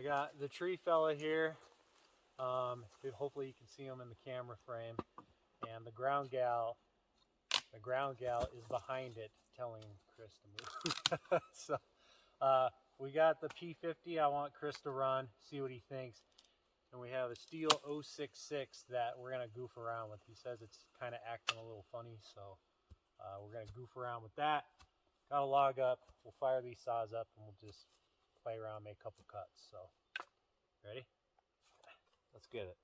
got the tree fella here. Hopefully you can see him in the camera frame. And the ground gal is behind it telling Chris to move. So we got the P50 I want Chris to run, see what he thinks. And we have a Steel 066 that we're going to goof around with. He says it's kind of acting a little funny, so we're going to goof around with that. Got a log up. We'll fire these saws up and we'll just play around, make a couple cuts. So, ready? Let's get it.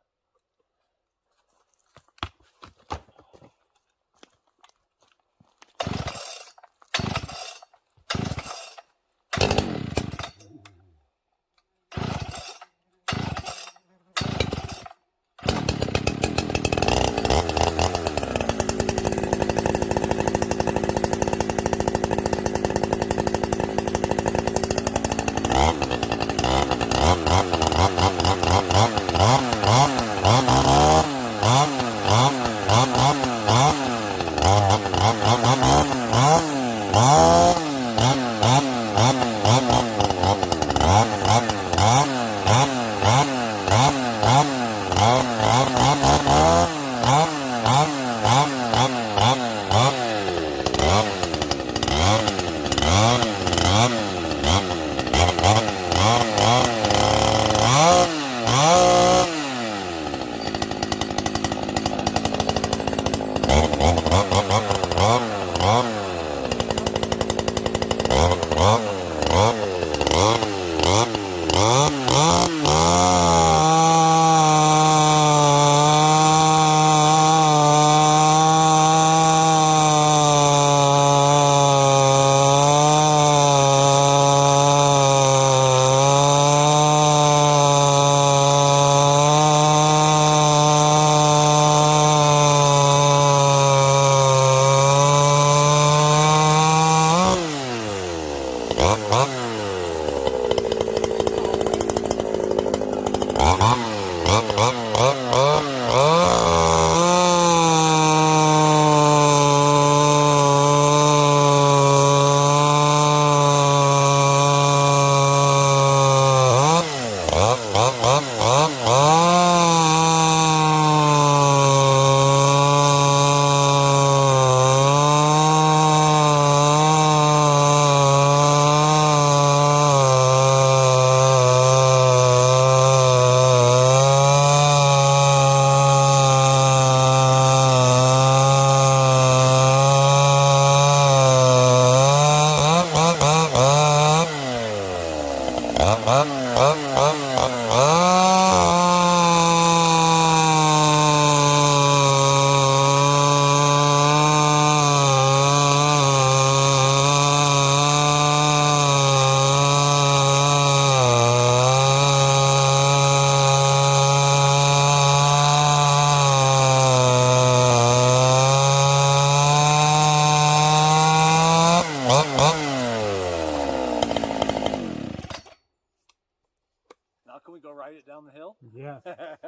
Now can we go ride it down the hill? Yeah.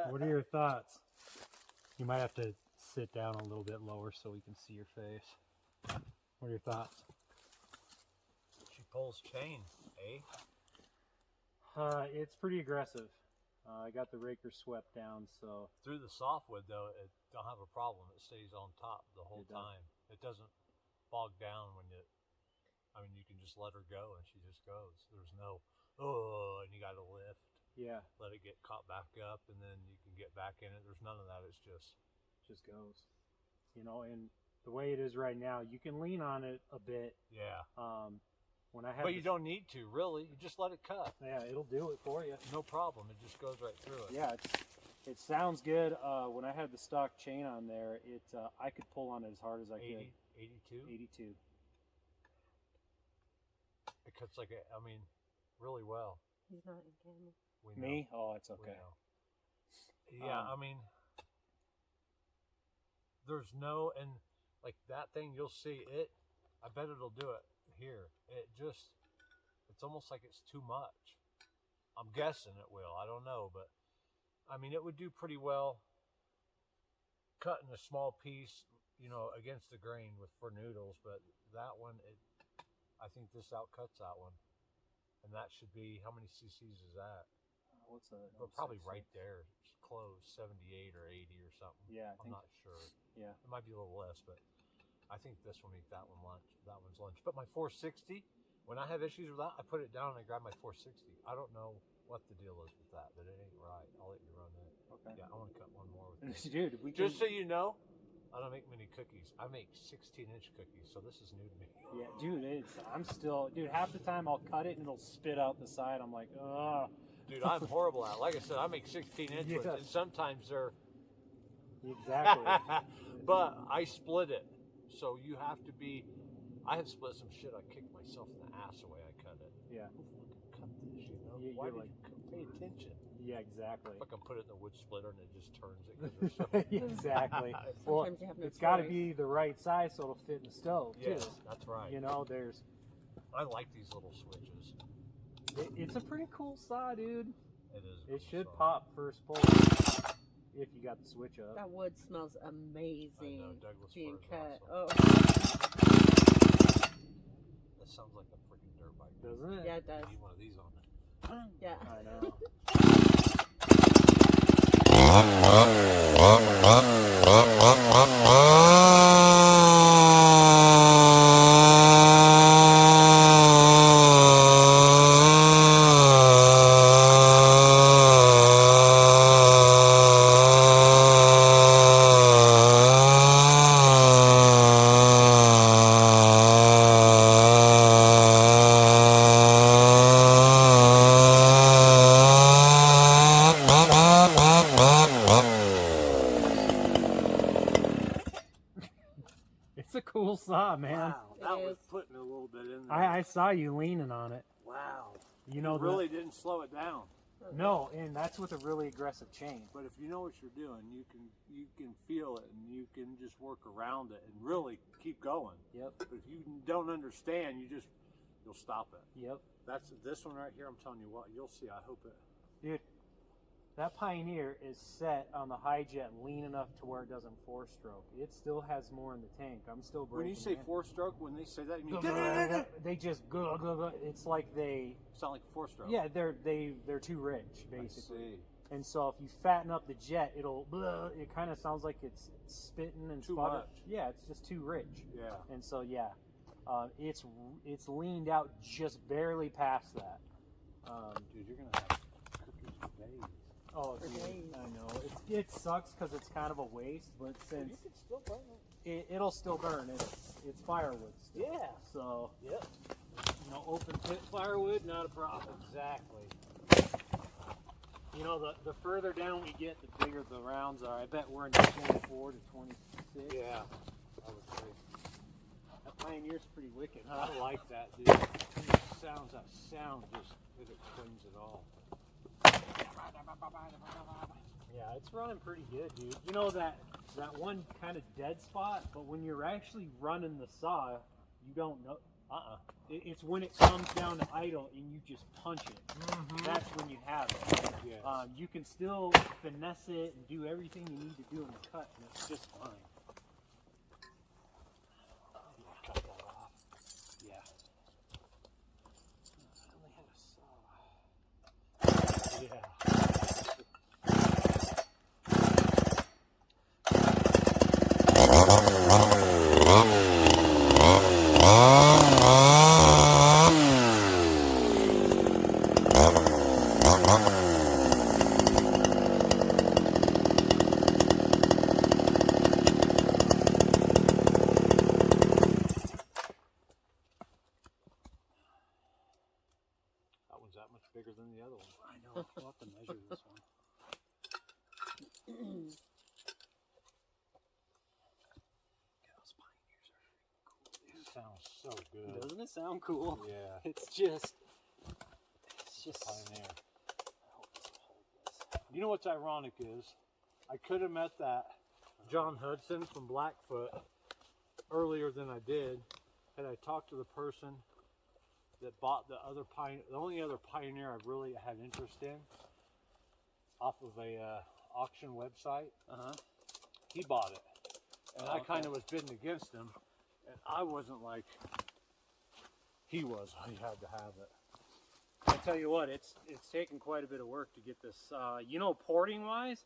What are your thoughts? You might have to sit down a little bit lower so we can see your face. What are your thoughts? She pulls chain, eh? It's pretty aggressive. I got the raker swept down, so... Through the softwood, though, it don't have a problem. It stays on top the whole time. It doesn't bog down when you... I mean, you can just let her go, and she just goes. There's no, oh, and you got to lift. Yeah. Let it get caught back up, and then you can get back in it. There's none of that. It's just goes. You know, and the way it is right now, you can lean on it a bit. Yeah. When I have but you don't need to, really. You just let it cut. Yeah, it'll do it for you. No problem. It just goes right through it. Yeah, it sounds good. When I had the stock chain on there, I could pull on it as hard as I could. 82? 82. It cuts like really well. He's not in camera. Me? Oh, it's okay. Yeah, I mean, there's no, and like that thing, you'll see it. I bet it'll do it here. It's almost like it's too much. I'm guessing it will. I don't know, but I mean, it would do pretty well cutting a small piece, against the grain for noodles. But that one, I think this outcuts that one, and that should be, how many cc's is that? what's a? But probably 066? right there, it's close 78 or 80 or something. Yeah, I I'm think. not sure. Yeah. It might be a little less, but I think this will make that one lunch. That one's lunch. But my 460, when I have issues with that, I put it down and I grab my 460. I don't know what the deal is with that, but it ain't right. I'll let you run it. Okay. Yeah, I want to cut one more with this. Dude, we Just so can, you know, I don't make many cookies. I make 16-inch cookies, so this is new to me. yeah, dude, dude, half the time I'll cut it and it'll spit out the side. I'm like, ugh. Dude, I'm horrible at it. Like I said, I make 16-inch ones, Yeah. and sometimes they're... Exactly. But I split it, so you have to be... I have split some shit. I kicked myself in the ass the way I cut it. Yeah. Who fucking cut this, you know? Yeah, Why you're did like- you pay attention? Yeah, exactly. Fucking put it in the wood splitter and it just turns it. 'Cause they're so... Exactly. Well, Sometimes you have no it's got to choice. be the right size so it'll fit in the stove, Yes, too. that's right. You know, there's... I like these little switches. It's a pretty cool saw, dude. It is. It cool should saw. pop first pull if you got the switch up. That wood smells I amazing know, Douglas being fir is cut. awesome. Oh, That sounds like a freaking dirt bike. Doesn't it? yeah, it does. I need one of these on it. Yeah. I know. It's a cool saw, man. Wow, that It was is. putting a little bit in there. I saw you leaning on it. Wow. You know, really didn't slow it down. No, and that's with a really aggressive chain. But if you know what you're doing, you can feel it and you can just work around it and really keep going. Yep, But if you don't understand, you'll stop it. yep. That's this one right here. I'm telling you what, you'll see. I hope it. Dude, that Pioneer is set on the high jet lean enough to where it doesn't four-stroke. It still has more in the tank. I'm still breaking When you say it. four-stroke, when they say that, you mean They just go. It's like they, sound like a four-stroke. yeah, they're too rich, basically. I see. And so if you fatten up the jet, it kind of sounds like it's spitting and Too sputtering. much. Yeah, it's just too rich. Yeah. And so yeah, it's leaned out just barely past that. Dude, you're gonna have cookies for days. Oh, For dude, days. I know it sucks because it's kind of a waste, but You since can still burn it. it'll still burn, it's firewood. Still. Yeah. So Yep. open pit firewood, not a problem. Exactly. You know, the further down we get, the bigger the rounds are. I bet we're in the 24 to 26. Yeah. I would say. That Pioneer's pretty wicked, I huh? like that, dude. That sound just it explains it all. Yeah, it's running pretty good, dude. You know that one kind of dead spot, but when you're actually running the saw, you don't know. It's when it comes down to idle and you just punch it. That's when you have it. Yes. You can still finesse it and do everything you need to do in the cut, and it's just fine. Cut that off. Yeah. I only had a saw. Yeah. That one's that much bigger than the other one. I know. We'll have to measure this one. Those Pioneers are cool, dude. It sounds so good. Doesn't it sound cool? Yeah. It's just Pioneer. I hope this will hold this. You know what's ironic is, I could have met that John Hudson from Blackfoot earlier than I did, had I talked to the person that bought the only other Pioneer I really had interest in, off of a auction website. He bought it, and I kind of was bidding against him, and I wasn't like he was. He had to have it. I tell you what, it's taken quite a bit of work to get this. You know, porting wise,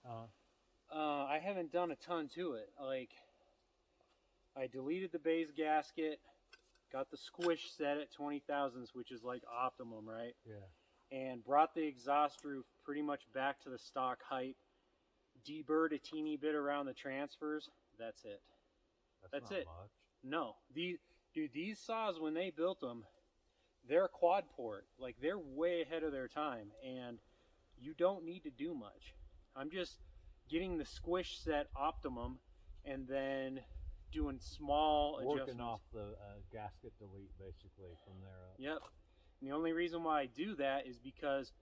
I haven't done a ton to it. Like, I deleted the base gasket, got the squish set at 20 thousandths, which is like optimum, right? Yeah. And brought the exhaust roof pretty much back to the stock height. Deburred a teeny bit around the transfers. That's it. That's not it. Much. No, these saws, when they built them, they're quad port. Like, they're way ahead of their time, and you don't need to do much. I'm just getting the squish set optimum, and then doing small adjustments. Working off the gasket delete basically from there up. Yep. And the only reason why I do that is because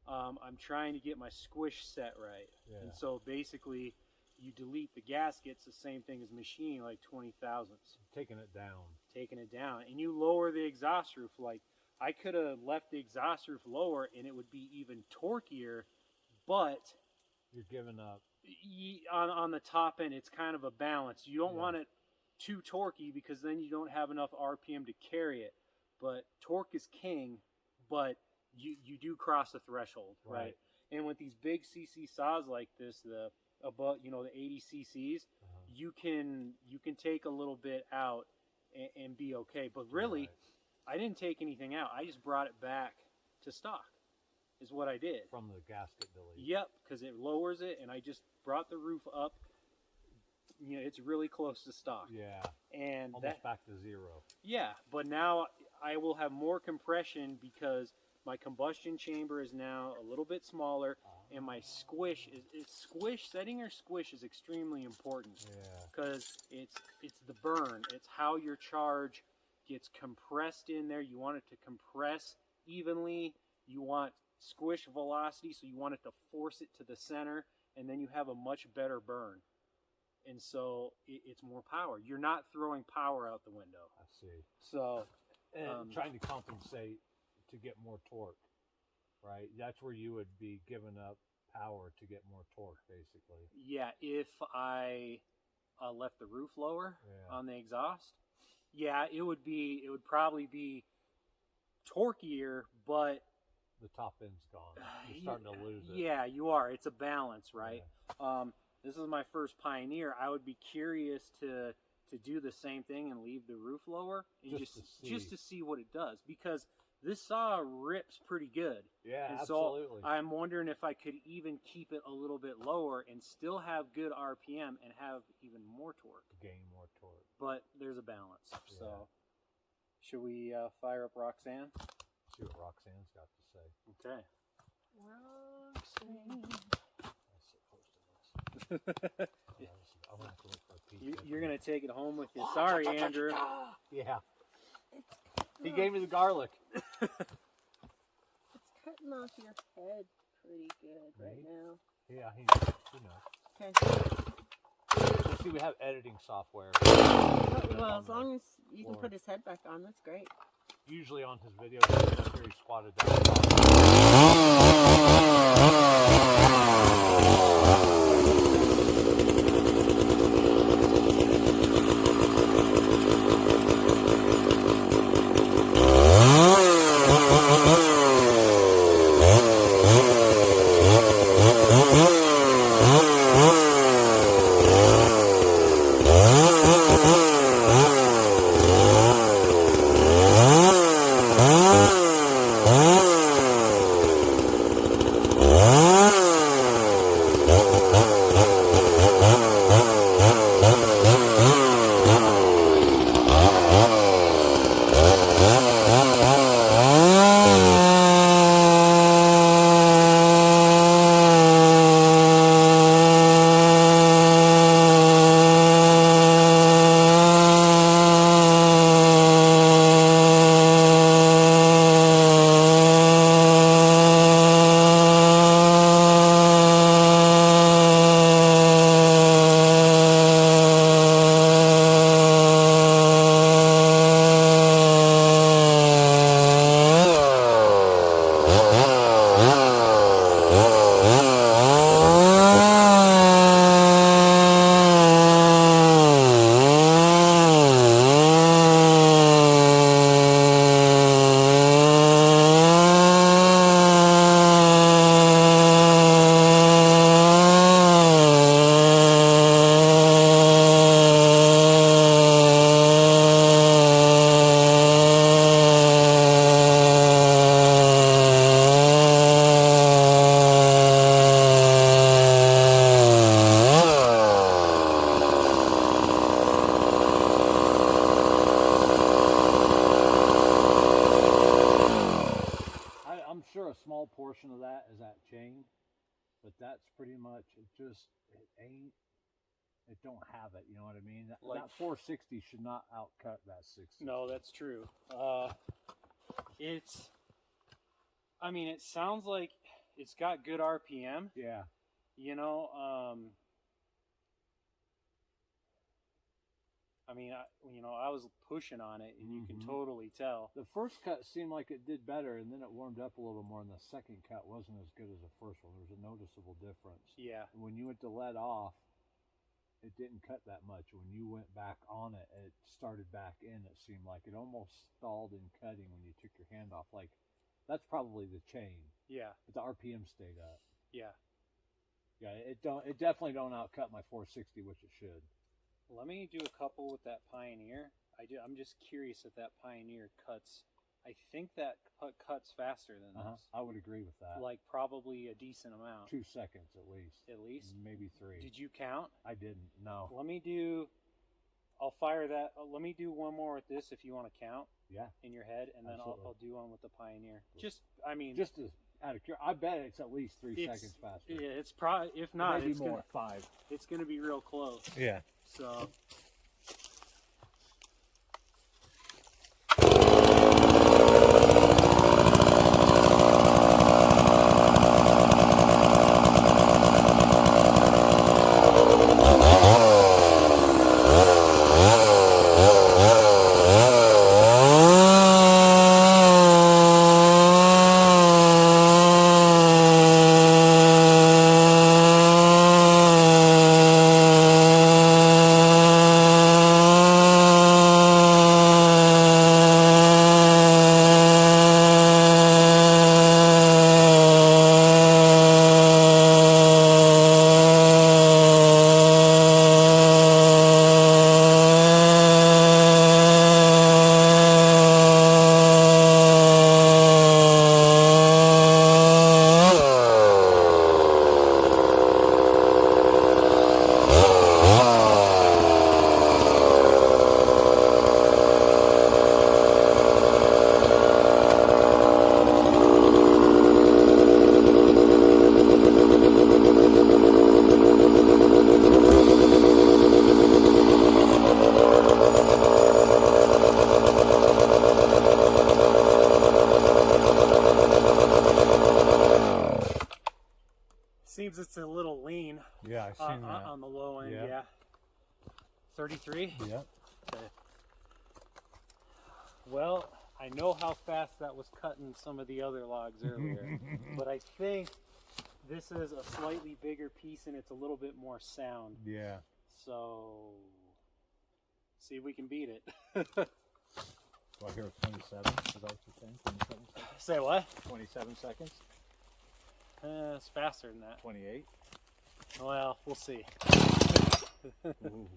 I'm trying to get my squish set right. Yeah. And so basically, you delete the gaskets, the same thing as machining, like 20 thousandths. Taking it down. Taking it down. And you lower the exhaust roof. Like, I could have left the exhaust roof lower and it would be even torqueier, but You're giving up. on the top end, it's kind of a balance. You don't want it too torquey because then you don't have enough RPM to carry it. But torque is king, but you do cross the threshold, right? And with these big CC saws like this, the 80 CCs, you can take a little bit out and be okay. But really, I didn't take anything out. I just brought it back to stock, is what I did. From the gasket delete. Yep, because it lowers it, and I just brought the roof up. You know, it's really close to stock. Yeah. And almost back to zero. Yeah, but now I will have more compression because my combustion chamber is now a little bit smaller, and my squish setting your squish is extremely important. Yeah. Because it's the burn. It's how your charge gets compressed in there. You want it to compress evenly. You want squish velocity, so you want it to force it to the center, and then you have a much better burn. And so it's more power. You're not throwing power out the window. I see. So, and trying to compensate to get more torque, right? That's where you would be giving up power to get more torque, basically. Yeah, if I left the roof lower on the exhaust, it would probably be torqueier, but the top end's gone. You're starting to lose it. Yeah, you are. It's a balance, right? Yeah. This is my first Pioneer. I would be curious to do the same thing and leave the roof lower and just to see what it does, because this saw rips pretty good. Yeah, and absolutely. So I'm wondering if I could even keep it a little bit lower and still have good RPM and have even more torque. Gain more torque. But there's a balance. Yeah. So should we fire up Roxanne? See what Roxanne's got to say. Okay. Roxanne. You're going to take it home with you. Sorry, Andrew. Yeah. He gave me the garlic. It's cutting off your head pretty good right now. Yeah, he knows. Okay. So see, we have editing software. Well, as long as you can put his head back on, that's great. Usually on his videos, he's very squatted down. chain, but that's pretty much it. It don't have it. You know what I mean? Like- That 460 should not outcut that 660. No, that's true. It sounds like it's got good RPM. Yeah. You know, I was pushing on it, and you can Mhm. totally tell. The first cut seemed like it did better, and then it warmed up a little more, and the second cut wasn't as good as the first one. There was a noticeable difference. Yeah, And when you went to let off, it didn't cut that much. When you went back on it, it started back in. It seemed like it almost stalled in cutting when you took your hand off. Like, that's probably the chain, yeah, but the RPM stayed up. yeah. Yeah, it definitely don't outcut my 460, which it should. Let me do a couple with that Pioneer. I'm just curious if that Pioneer cuts. I think that cuts faster than this. I would agree with that. Like probably a decent amount. 2 seconds at least. At least. Maybe 3. Did you count? I didn't. No. I'll fire that. Let me do one more with this if you want to count Yeah. in your head, and then Absolutely. I'll do one with the Pioneer. Just out of curiosity, I bet it's at least 3 seconds faster. Yeah, it's probably, if not, Maybe it's more. gonna 5. it's gonna be real close. Yeah. So. Seems it's a little lean Yeah, I seen that. on the low end. Yeah. Yeah. 33. Yep. Okay. Well, I know how fast that was cutting some of the other logs earlier, but I think this is a slightly bigger piece and it's a little bit more sound. Yeah. So, see if we can beat it. Do I hear 27? Is that what you're saying? 27 seconds? Say what? 27 seconds? It's faster than that. 28? Well, we'll see. Ooh.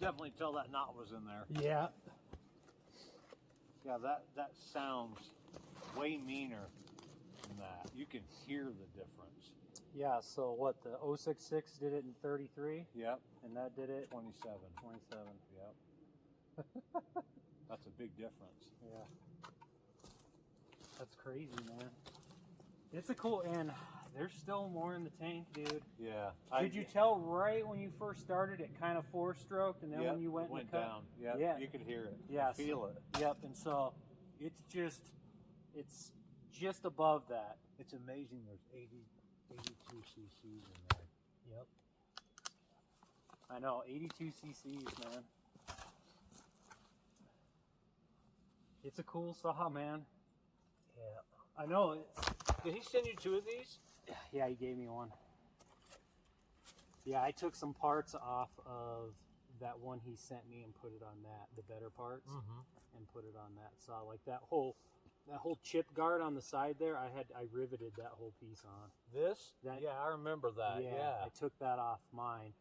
Definitely tell that knot was in there. Yeah. Yeah, that sounds way meaner than that. You can hear the difference. Yeah, so what, the 066 did it in 33, Yep, and that did it 27. 27. Yep. That's a big difference. Yeah. That's crazy, man. It's a cool, and there's still more in the tank, dude. Yeah. Did you tell right when you first started it kind of four-stroked, and then Yep, when you went, it went and cut? down. Yep, Yeah. you could hear it. Yeah, You feel it. Yep, and so it's just above that. It's amazing there's 82 cc's in there. Yep. I know, 82 cc's, man. It's a cool saw, man. Yeah. I know. It's, Did he send you 2 of these? yeah, he gave me one. Yeah, I took some parts off of that one he sent me and put it on that, the better parts, and put it on that saw. Like that whole chip guard on the side there, I riveted that whole piece on. This? That- Yeah, I remember that. Yeah. I took that off mine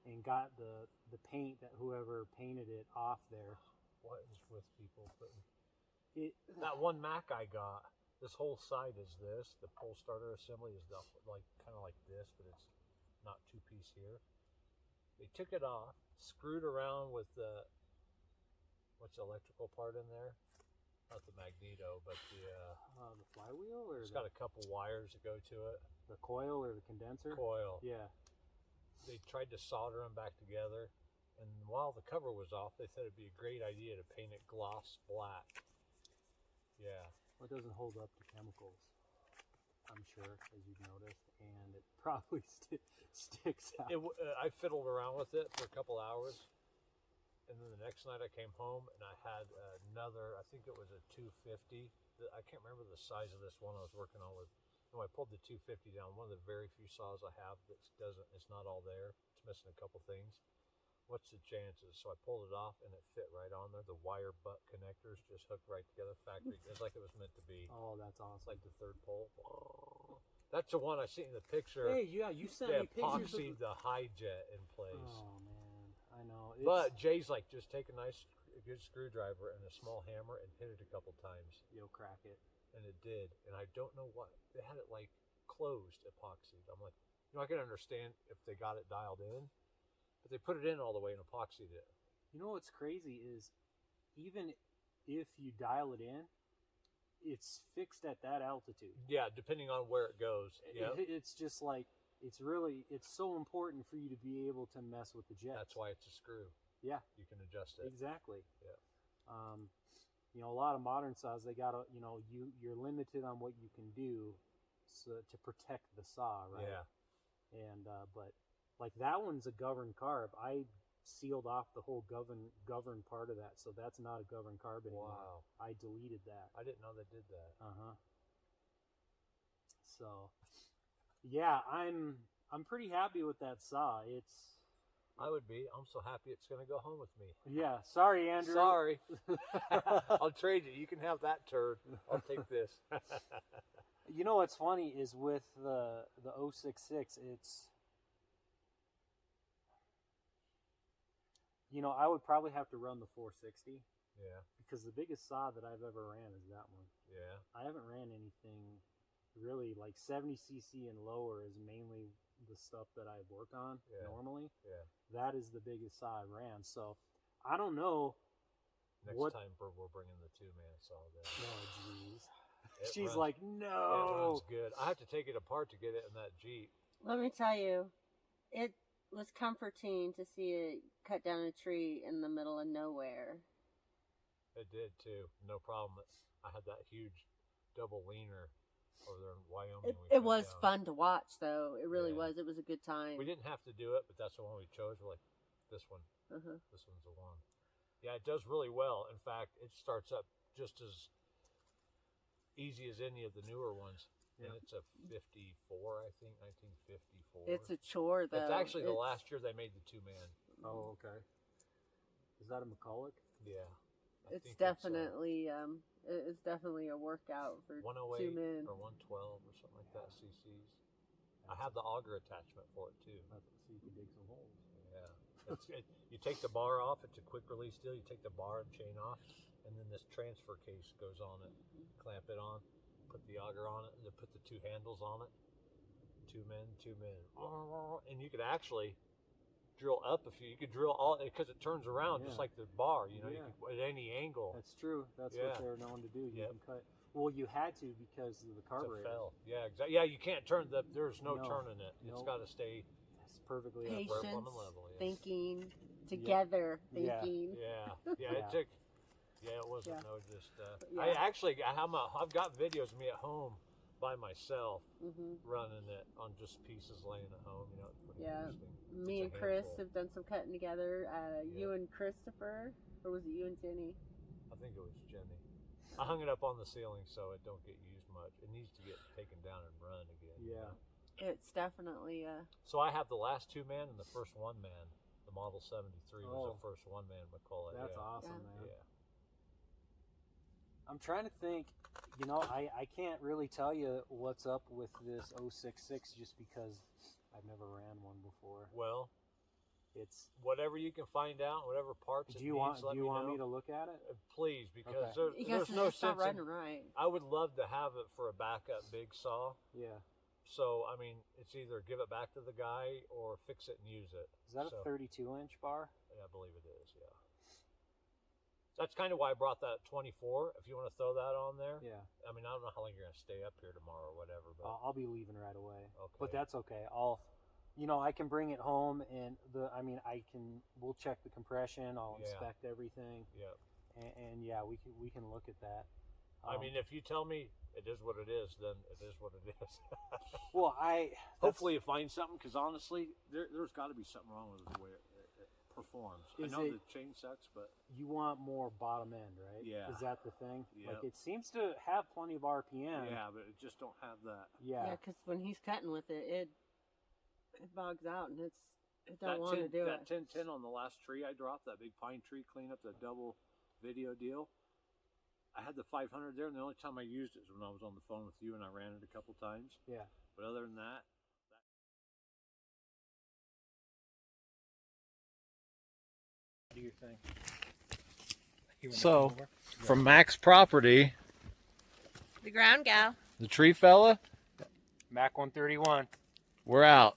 and got the paint that whoever painted it off there. What is with people putting It, that one Mac I got? This whole side is this. The pole starter assembly is like kind of like this, but it's not 2-piece here. They took it off, screwed around with the what's the electrical part in there? Not the magneto, but the flywheel or it's got a couple wires that go to it. the coil or the condenser? Coil. Yeah. They tried to solder them back together, and while the cover was off, they said it'd be a great idea to paint it gloss black. Yeah. Well, it doesn't hold up to chemicals, I'm sure, as you've noticed, and it probably sticks out. I fiddled around with it for a couple hours, and then the next night I came home and I had another, I think it was a 250. I can't remember the size of this one I was working on with. No, I pulled the 250 down. One of the very few saws I have that it's not all there. It's missing a couple things. What's the chances? So I pulled it off and it fit right on there. The wire butt connectors just hooked right together. Factory, it's like it was meant to be. Oh, that's awesome. It's like the third pole. That's the one I seen in the picture. Hey, yeah, you sent They me pictures epoxied the high jet in place. Oh, man. I know. But Jay's like, just take a good screwdriver and a small hammer and hit it a couple times. You'll crack it. And it did. And I don't know what. They had it like closed epoxied. I'm like, I can understand if they got it dialed in, but they put it in all the way and epoxied it. You know what's crazy is even if you dial it in, it's fixed at that altitude. Yeah, depending on where it goes. Yeah. It's just like, it's so important for you to be able to mess with the jets. That's why it's a screw. Yeah. You can adjust it. Exactly. Yeah. You know, a lot of modern saws, they gotta, you're limited on what you can do to protect the saw, right? Yeah. And but like that one's a governed carb. I sealed off the whole govern part of that, so that's not a governed carb anymore. Wow. I deleted that. I didn't know they did that. So, yeah, I'm pretty happy with that saw. I would be. I'm so happy it's going to go home with me. Yeah. Sorry, Andrew. Sorry. I'll trade you. You can have that turd. I'll take this. You know what's funny is with the 066, I would probably have to run the 460. Yeah. Because the biggest saw that I've ever ran is that one. Yeah. I haven't ran anything really like 70cc and lower is mainly the stuff that I work on normally. Yeah. That is the biggest saw I ran. So I don't know. Next time we're bringing the 2-man saw there. Oh, jeez. It She's runs- like, It no. runs good. I have to take it apart to get it in that Jeep. Let me tell you, it was comforting to see it cut down a tree in the middle of nowhere. It did too. No problem. I had that huge double leaner over there in Wyoming. It was fun to watch, though. It really was. It was a good time. We didn't have to do it, but that's the one we chose. We're like, this one. Uh-huh. This one's the one. Yeah, it does really well. In fact, it starts up just as easy as any of the newer ones. Yeah. And it's a 54, I think, 1954. It's a chore, though. It's actually the last year they made the 2-man. Oh, okay. Is that a McCulloch? Yeah. It's definitely it's definitely a workout for 108 2 men. or 112 or something like that cc's. I have the auger attachment for it too. So you can dig some holes. Yeah. You take the bar off. It's a quick release deal. You take the bar and chain off, and then this transfer case goes on it. Clamp it on, put the auger on it, and then put the 2 handles on it. 2 men, 2 men, and you could actually drill up you could drill all because it turns around just like the bar. You know, you can, at any angle. That's true. That's what they're known to do. You can cut. Well, you had to because of the carburetor. Yeah, exactly. Yeah, you can't turn there's no turning it. It's got to stay. That's perfectly Patience, on the level. Yeah. thinking, together thinking. Yeah. It took. Yeah, it wasn't just. Yeah. I've got videos of me at home by myself running it on just pieces laying at home. You know, it's pretty interesting. Me and Chris have done some cutting together. You and Christopher, or was it you and Jenny? I think it was Jenny. I hung it up on the ceiling so it don't get used much. It needs to get taken down and run again. Yeah. It's definitely So I have the last 2-man and the first 1-man. The Model 73 was the first 1-man McCulloch. That's awesome, man. Yeah. I'm trying to think. You know, I can't really tell you what's up with this 066 just because I've never ran one before. Well, it's whatever you can find out, whatever parts. Do you want me to look at it? Please, because there's no it's not sense. running right. I would love to have it for a backup big saw. Yeah. So I mean, it's either give it back to the guy or fix it and use it. Is that a 32-inch bar? Yeah, I believe it is. Yeah. That's kind of why I brought that 24. If you want to throw that on there. Yeah. I mean, I don't know how long you're gonna stay up here tomorrow or whatever, but I'll be leaving right away. Okay. But that's okay. I can bring it home and we'll check the compression. I'll inspect everything. Yeah. And we can look at that. I mean, if you tell me it is what it is, then it is what it is. Well, hopefully you find something, because honestly, there's got to be something wrong with the way it performs. I know the chain sucks, but you want more bottom end, right? Yeah. Is that the thing? Yeah. Like, it seems to have plenty of RPM. Yeah, but it just don't have that. Yeah. Yeah, because when he's cutting with it, it bogs out and it don't want to do that it. 1010 on the last tree I dropped, that big pine tree, clean up the double video deal. I had the 500 there, and the only time I used it was when I was on the phone with you, and I ran it a couple times. Yeah. But other than that, Do your thing. So, from Max Property, The ground gal. the tree fella, Mac 131. we're out.